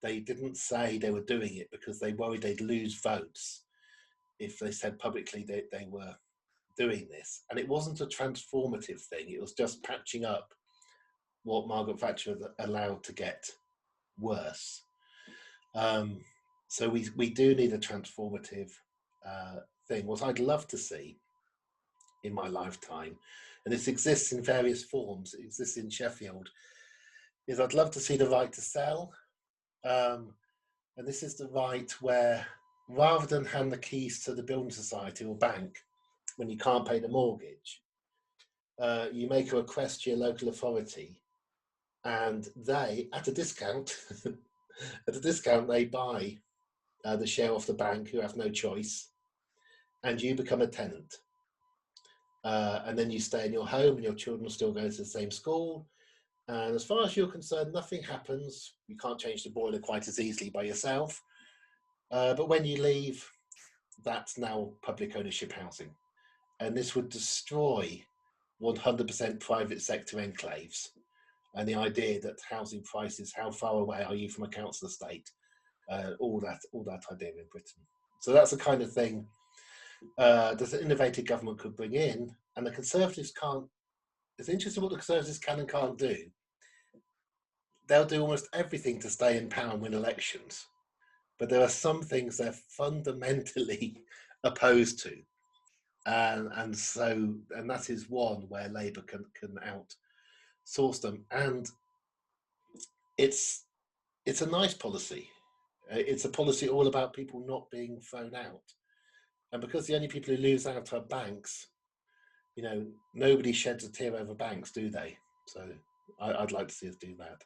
They didn't say they were doing it because they worried they'd lose votes if they said publicly they were doing this. And it wasn't a transformative thing, it was just patching up what Margaret Thatcher allowed to get worse. So we do need a transformative thing. What I'd love to see in my lifetime, and this exists in various forms, it exists in Sheffield, is I'd love to see the right to sell. And this is the right where rather than hand the keys to the building society or bank when you can't pay the mortgage, you make a request to your local authority, and they, at a discount, they buy the share off the bank, who have no choice, and you become a tenant. And then you stay in your home, and your children will still go to the same school. And as far as you're concerned, nothing happens. You can't change the boiler quite as easily by yourself. But when you leave, that's now public ownership housing. And this would destroy 100% private sector enclaves. And the idea that housing prices, how far away are you from a council estate? All that idea in Britain. So that's the kind of thing that an innovative government could bring in, and the Conservatives can't. It's interesting what the Conservatives can and can't do. They'll do almost everything to stay in power and win elections, but there are some things they're fundamentally opposed to, and that is one where Labour can outsource them, and it's a nice policy. It's a policy all about people not being thrown out, and because the only people who lose out are banks, you know, nobody sheds a tear over banks, do they? So I'd like to see us do that.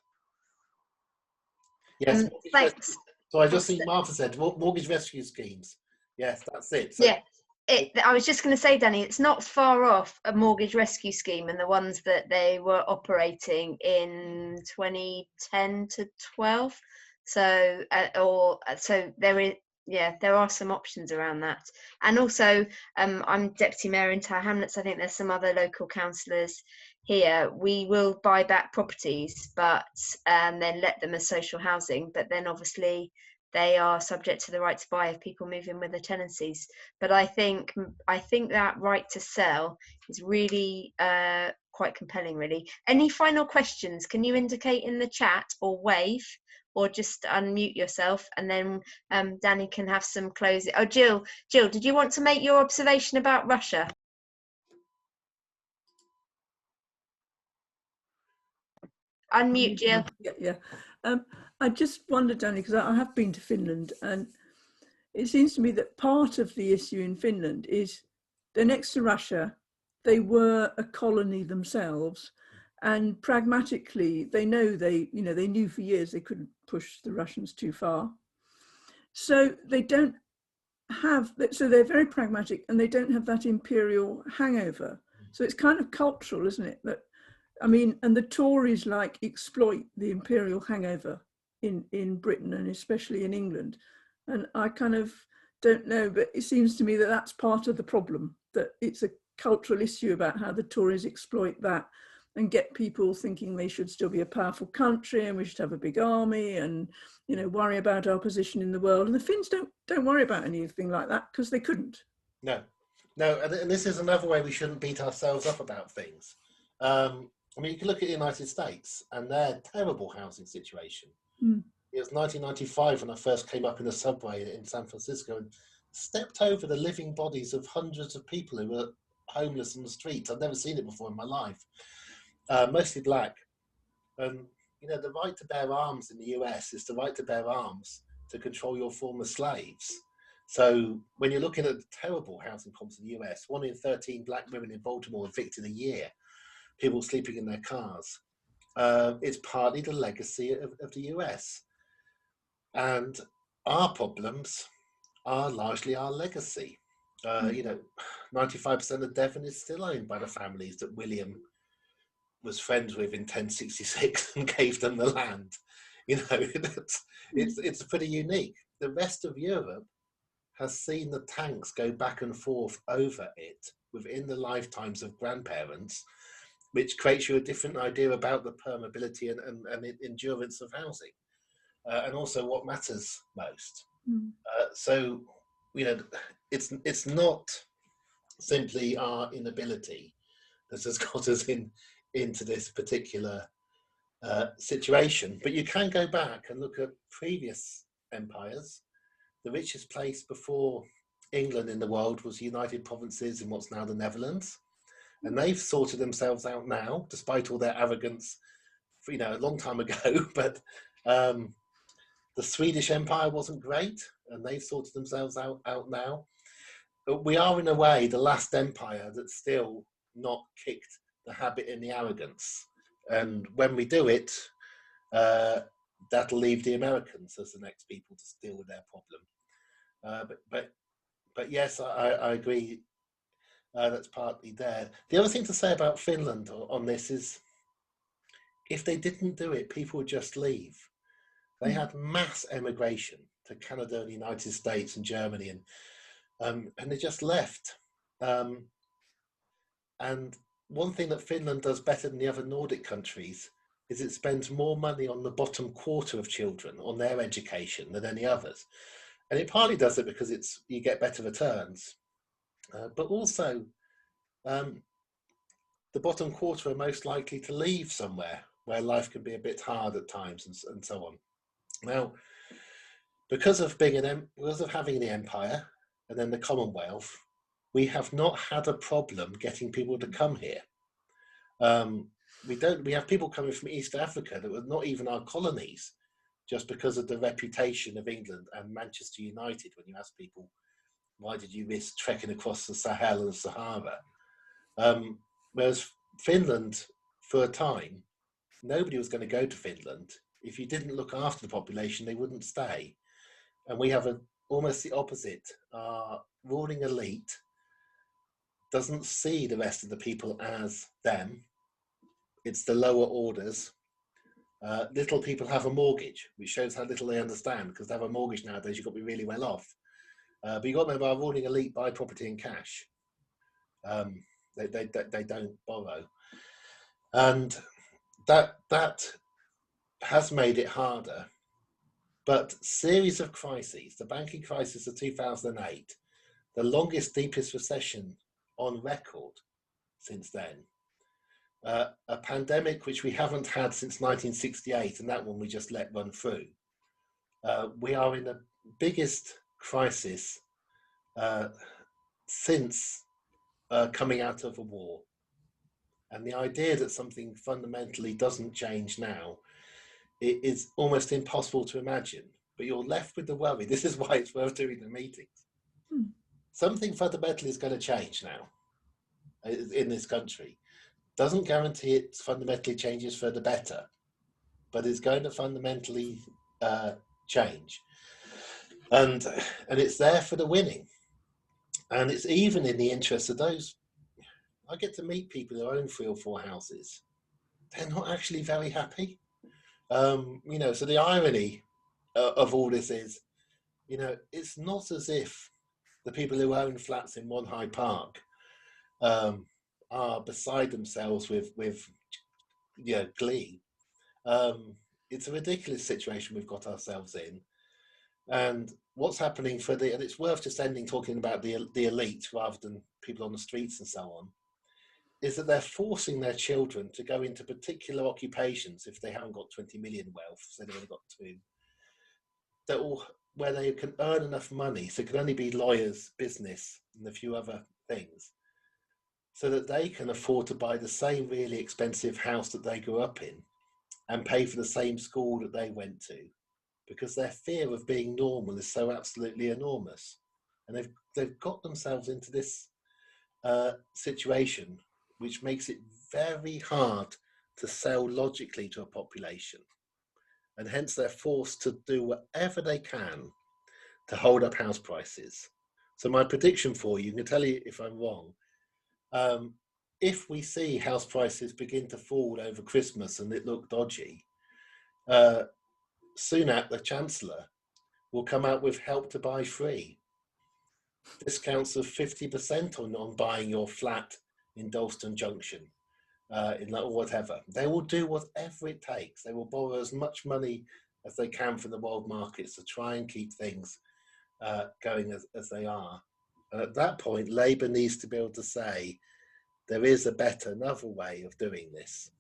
Yes. Thanks. So I just see Martha said mortgage rescue schemes. Yes, that's it. So, yeah. I was just going to say, Danny, it's not far off a mortgage rescue scheme and the ones that they were operating in 2010 to 12. So, so there are some options around that. And also, I'm Deputy Mayor in Tower Hamlets. I think there's some other local councillors here. We will buy back properties, but then let them as social housing. But then obviously they are subject to the right to buy if people move in with the tenancies. But I think that right to sell is really quite compelling, really. Any final questions? Can you indicate in the chat or wave, or just unmute yourself, and then Danny can have some closing. Oh, Jill, did you want to make your observation about Russia? Unmute, Jill. Yeah. I just wondered, Danny, because I have been to Finland, and it seems to me that part of the issue in Finland is they're next to Russia. They were a colony themselves, and pragmatically, they knew for years they couldn't push the Russians too far. So they're very pragmatic, and they don't have that imperial hangover. So it's kind of cultural, isn't it? And the Tories exploit the imperial hangover in Britain, and especially in England. And I kind of don't know, but it seems to me that that's part of the problem, that it's a cultural issue about how the Tories exploit that and get people thinking they should still be a powerful country and we should have a big army and, worry about our position in the world. And the Finns don't worry about anything like that because they couldn't. No, and this is another way we shouldn't beat ourselves up about things. You can look at the United States and their terrible housing situation. It was 1995 when I first came up in the subway in San Francisco and stepped over the living bodies of hundreds of people who were homeless on the streets. I'd never seen it before in my life. Mostly black. The right to bear arms in the US is the right to bear arms to control your former slaves. So when you're looking at the terrible housing problems in the US, 1 in 13 black women in Baltimore evicted a year, people sleeping in their cars. It's partly the legacy of the US. And our problems are largely our legacy. 95% of Devon is still owned by the families that William was friends with in 1066 and gave them the land. It's pretty unique. The rest of Europe has seen the tanks go back and forth over it within the lifetimes of grandparents, which creates you a different idea about the permeability and endurance of housing, and also what matters most. It's not simply our inability that has got us into this particular situation, but you can go back and look at previous empires. The richest place before England in the world was United Provinces in what's now the Netherlands. And they've sorted themselves out now, despite all their arrogance, a long time ago. But the Swedish Empire wasn't great, and they've sorted themselves out now. But we are, in a way, the last empire that's still not kicked the habit and the arrogance. And when we do it, that'll leave the Americans as the next people to deal with their problem. But yes, I agree. That's partly there. The other thing to say about Finland on this is, if they didn't do it, people would just leave. They had mass emigration to Canada and the United States and Germany, and they just left. And one thing that Finland does better than the other Nordic countries is it spends more money on the bottom quarter of children, on their education, than any others. And it partly does it because you get better returns, but also the bottom quarter are most likely to leave somewhere where life can be a bit hard at times, and so on. Now, because of having the empire and then the Commonwealth, we have not had a problem getting people to come here. We have people coming from East Africa that were not even our colonies, just because of the reputation of England and Manchester United. When you ask people, why did you risk trekking across the Sahel and Sahara? Whereas Finland, for a time, nobody was going to go to Finland. If you didn't look after the population, they wouldn't stay. And we have almost the opposite. Our ruling elite doesn't see the rest of the people as them. It's the lower orders. Little people have a mortgage, which shows how little they understand, because to have a mortgage nowadays, you've got to be really well off. But you've got to remember, our ruling elite buy property in cash. They don't borrow. And that has made it harder. But series of crises, the banking crisis of 2008, the longest, deepest recession on record since then, a pandemic which we haven't had since 1968, and that one we just let run through. We are in the biggest crisis since coming out of a war. And the idea that something fundamentally doesn't change now, it is almost impossible to imagine. But you're left with the worry. This is why it's worth doing the meetings. Something fundamental is going to change now in this country. Doesn't guarantee it fundamentally changes for the better, but it's going to fundamentally change. And it's there for the winning. And it's even in the interest of those. I get to meet people who own 3 or 4 houses. They're not actually very happy. So the irony of all this is, it's not as if the people who own flats in One High Park are beside themselves with glee. It's a ridiculous situation we've got ourselves in. And what's happening and it's worth just talking about the elite rather than people on the streets and so on, is that they're forcing their children to go into particular occupations if they haven't got 20 million wealth, so they've only got 2, where they can earn enough money, so it can only be lawyers, business, and a few other things, so that they can afford to buy the same really expensive house that they grew up in and pay for the same school that they went to, because their fear of being normal is so absolutely enormous. And they've got themselves into this situation, which makes it very hard to sell logically to a population. And hence they're forced to do whatever they can to hold up house prices. So my prediction for you, can tell you if I'm wrong, if we see house prices begin to fall over Christmas and it look dodgy, Sunak, the Chancellor, will come out with help to buy free. Discounts of 50% on buying your flat in Dalston Junction, or whatever. They will do whatever it takes. They will borrow as much money as they can from the world markets to try and keep things going as they are. And at that point, Labour needs to be able to say, there is another way of doing this,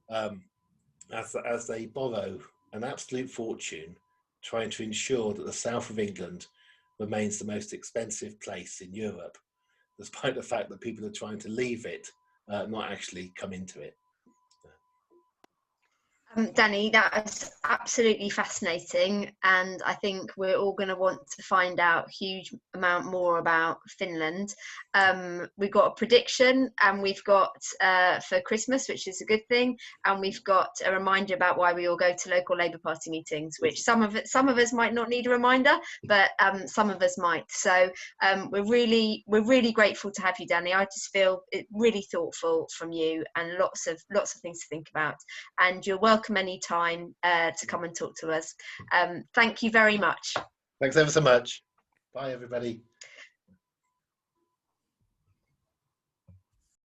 as they borrow an absolute fortune, trying to ensure that the south of England remains the most expensive place in Europe, despite the fact that people are trying to leave it, not actually come into it. Danny, that is absolutely fascinating, and I think we're all going to want to find out a huge amount more about Finland. We've got a prediction, and we've got for Christmas, which is a good thing, and we've got a reminder about why we all go to local Labour Party meetings, which some of us might not need a reminder, but some of us might. So we're really grateful to have you, Danny. I just feel it really thoughtful from you, and lots of things to think about. And you're welcome anytime to come and talk to us. Thank you very much. Thanks ever so much. Bye, everybody.